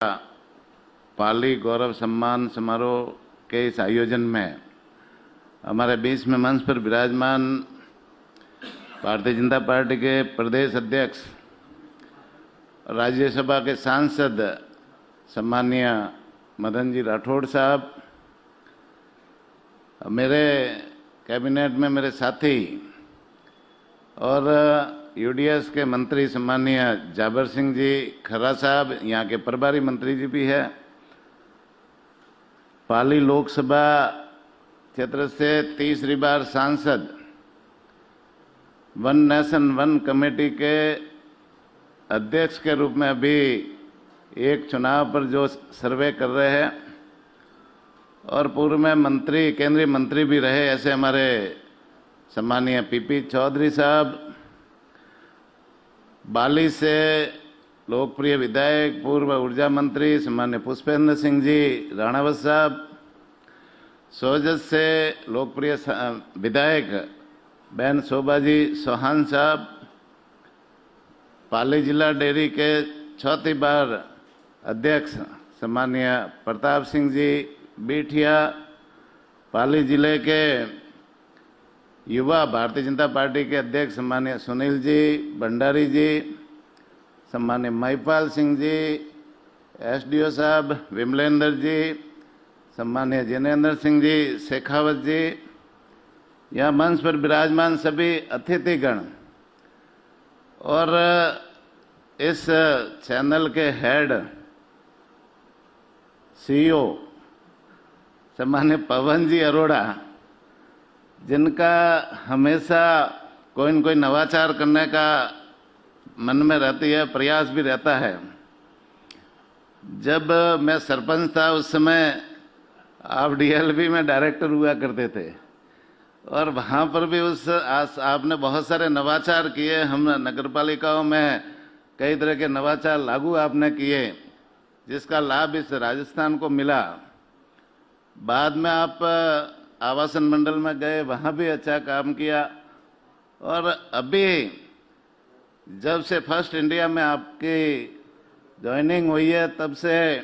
पाली गौरव सम्मान समारोह के इस आयोजन में हमारे बीच में मंच पर विराजमान भारतीय जनता पार्टी के प्रदेश अध्यक्ष, राज्यसभा के सांसद सम्माननीय मदन जी राठौड़ साहब, मेरे कैबिनेट में मेरे साथी और यूडीएस के मंत्री सम्माननीय जाबर सिंह जी खर्रा साहब, यहाँ के प्रभारी मंत्री जी भी है। पाली लोकसभा क्षेत्र से तीसरी बार सांसद, वन नेशन वन कमेटी के अध्यक्ष के रूप में अभी एक चुनाव पर जो सर्वे कर रहे हैं और पूर्व में मंत्री, केंद्रीय मंत्री भी रहे, ऐसे हमारे सम्माननीय पीपी चौधरी साहब, बाली से लोकप्रिय विधायक पूर्व ऊर्जा मंत्री सम्मान्य पुष्पेंद्र सिंह जी राणावत साहब, सोजत से लोकप्रिय विधायक बहन शोभा जी चौहान साहब, पाली जिला डेयरी के चौथी बार अध्यक्ष सम्मान्य प्रताप सिंह जी बीठिया, पाली जिले के युवा भारतीय जनता पार्टी के अध्यक्ष सम्मान्य सुनील जी भंडारी जी, सम्मान्य महिपाल सिंह जी, एसडीओ साहब विमलेंद्र जी, सम्मान्य जिनेंद्र सिंह जी शेखावत जी, यहाँ मंच पर विराजमान सभी अतिथिगण और इस चैनल के हेड सीईओ सम्मान्य पवन जी अरोड़ा, जिनका हमेशा कोई न कोई नवाचार करने का मन में रहती है, प्रयास भी रहता है। जब मैं सरपंच था उस समय आप डीएलबी में डायरेक्टर हुआ करते थे और वहाँ पर भी आपने बहुत सारे नवाचार किए। हम नगरपालिकाओं में कई तरह के नवाचार लागू आपने किए, जिसका लाभ इस राजस्थान को मिला। बाद में आप आवासन मंडल में गए, वहाँ भी अच्छा काम किया और अभी जब से फर्स्ट इंडिया में आपकी ज्वाइनिंग हुई है, तब से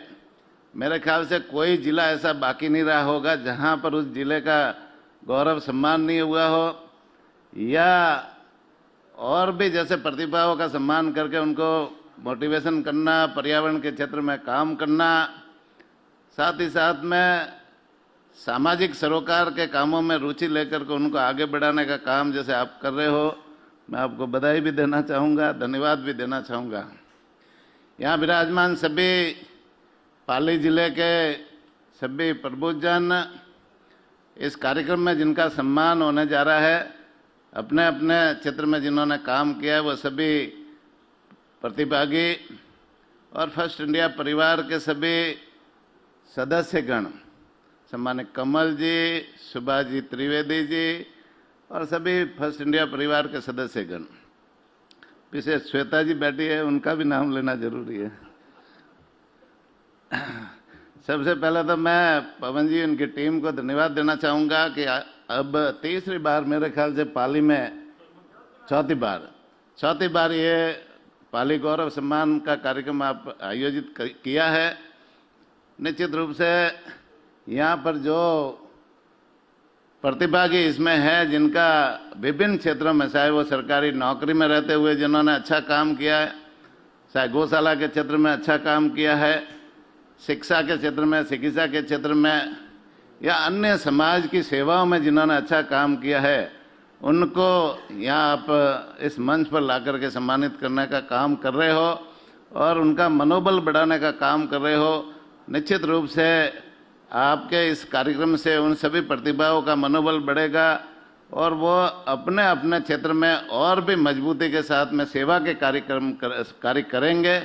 मेरे ख्याल से कोई जिला ऐसा बाकी नहीं रहा होगा जहाँ पर उस जिले का गौरव सम्मान नहीं हुआ हो, या और भी जैसे प्रतिभाओं का सम्मान करके उनको मोटिवेशन करना, पर्यावरण के क्षेत्र में काम करना, साथ ही साथ में सामाजिक सरोकार के कामों में रुचि लेकर के उनको आगे बढ़ाने का काम जैसे आप कर रहे हो, मैं आपको बधाई भी देना चाहूँगा, धन्यवाद भी देना चाहूँगा। यहाँ विराजमान सभी पाली जिले के सभी प्रबुद्धजन, इस कार्यक्रम में जिनका सम्मान होने जा रहा है, अपने अपने क्षेत्र में जिन्होंने काम किया है, वो सभी प्रतिभागी और फर्स्ट इंडिया परिवार के सभी सदस्यगण, सम्मान्य कमल जी, सुभाष जी त्रिवेदी जी और सभी फर्स्ट इंडिया परिवार के सदस्यगण, पीछे श्वेता जी बैठी है, उनका भी नाम लेना जरूरी है। सबसे पहले तो मैं पवन जी, उनकी टीम को धन्यवाद देना चाहूँगा कि अब तीसरी बार मेरे ख्याल से पाली में चौथी बार ये पाली गौरव सम्मान का कार्यक्रम आप आयोजित किया है। निश्चित रूप से यहाँ पर जो प्रतिभागी इसमें है, जिनका विभिन्न क्षेत्रों में, चाहे वो सरकारी नौकरी में रहते हुए जिन्होंने अच्छा काम किया है, चाहे गौशाला के क्षेत्र में अच्छा काम किया है, शिक्षा के क्षेत्र में, चिकित्सा के क्षेत्र में, या अन्य समाज की सेवाओं में जिन्होंने अच्छा काम किया है, उनको यहाँ आप इस मंच पर ला कर के सम्मानित करने का काम कर रहे हो और उनका मनोबल बढ़ाने का काम कर रहे हो। निश्चित रूप से आपके इस कार्यक्रम से उन सभी प्रतिभाओं का मनोबल बढ़ेगा और वो अपने अपने क्षेत्र में और भी मजबूती के साथ में सेवा के कार्य करेंगे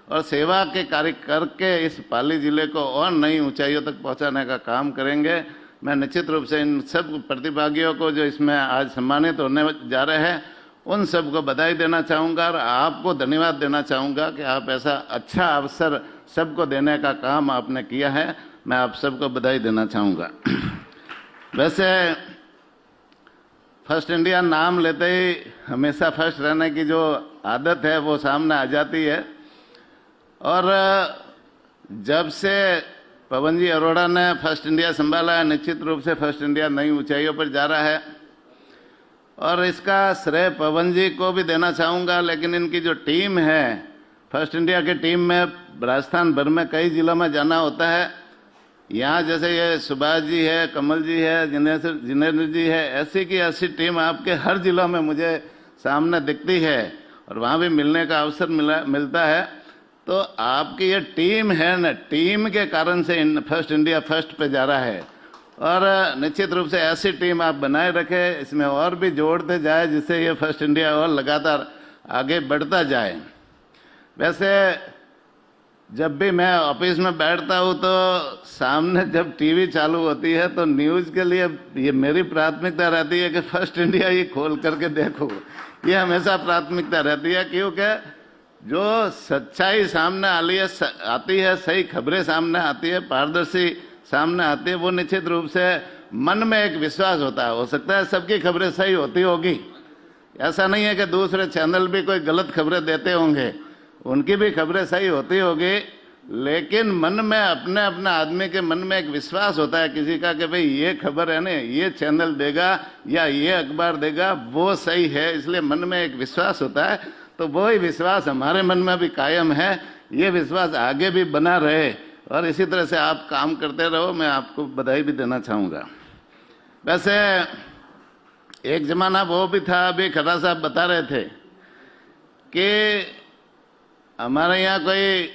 और सेवा के कार्य करके इस पाली जिले को और नई ऊंचाइयों तक पहुंचाने का काम करेंगे। मैं निश्चित रूप से इन सब प्रतिभागियों को जो इसमें आज सम्मानित होने जा रहे हैं, उन सबको बधाई देना चाहूँगा और आपको धन्यवाद देना चाहूँगा कि आप ऐसा अच्छा अवसर सबको देने का काम आपने किया है। मैं आप सबको बधाई देना चाहूँगा। वैसे फर्स्ट इंडिया नाम लेते ही हमेशा फर्स्ट रहने की जो आदत है वो सामने आ जाती है और जब से पवन जी अरोड़ा ने फर्स्ट इंडिया संभाला है, निश्चित रूप से फर्स्ट इंडिया नई ऊंचाइयों पर जा रहा है और इसका श्रेय पवन जी को भी देना चाहूँगा। लेकिन इनकी जो टीम है, फर्स्ट इंडिया की टीम में राजस्थान भर में कई जिलों में जाना होता है। यहाँ जैसे ये सुभाष जी है, कमल जी है, जिनेन्द्र जी है, ऐसी की ऐसी टीम आपके हर जिलों में मुझे सामने दिखती है और वहाँ भी मिलने का अवसर मिलता है। तो आपकी ये टीम है ना, टीम के कारण से फर्स्ट इंडिया फर्स्ट पे जा रहा है और निश्चित रूप से ऐसी टीम आप बनाए रखें, इसमें और भी जोड़ते जाए जिससे ये फर्स्ट इंडिया और लगातार आगे बढ़ता जाए। वैसे जब भी मैं ऑफिस में बैठता हूँ तो सामने जब टीवी चालू होती है तो न्यूज़ के लिए ये मेरी प्राथमिकता रहती है कि फर्स्ट इंडिया ये खोल करके देखो, ये हमेशा प्राथमिकता रहती है, क्योंकि जो सच्चाई सामने आती है, सही खबरें सामने आती है, पारदर्शी सामने आती है, वो निश्चित रूप से मन में एक विश्वास होता है। हो सकता है सबकी खबरें सही होती होगी, ऐसा नहीं है कि दूसरे चैनल भी कोई गलत खबरें देते होंगे, उनकी भी खबरें सही होती होगी, लेकिन मन में अपने अपने आदमी के मन में एक विश्वास होता है किसी का कि भाई ये खबर है ना, ये चैनल देगा या ये अखबार देगा वो सही है, इसलिए मन में एक विश्वास होता है। तो वही विश्वास हमारे मन में भी कायम है, ये विश्वास आगे भी बना रहे और इसी तरह से आप काम करते रहो। मैं आपको बधाई भी देना चाहूँगा। वैसे एक जमाना वो भी था, अभी खड़ा साहब बता रहे थे कि हमारे यहाँ कोई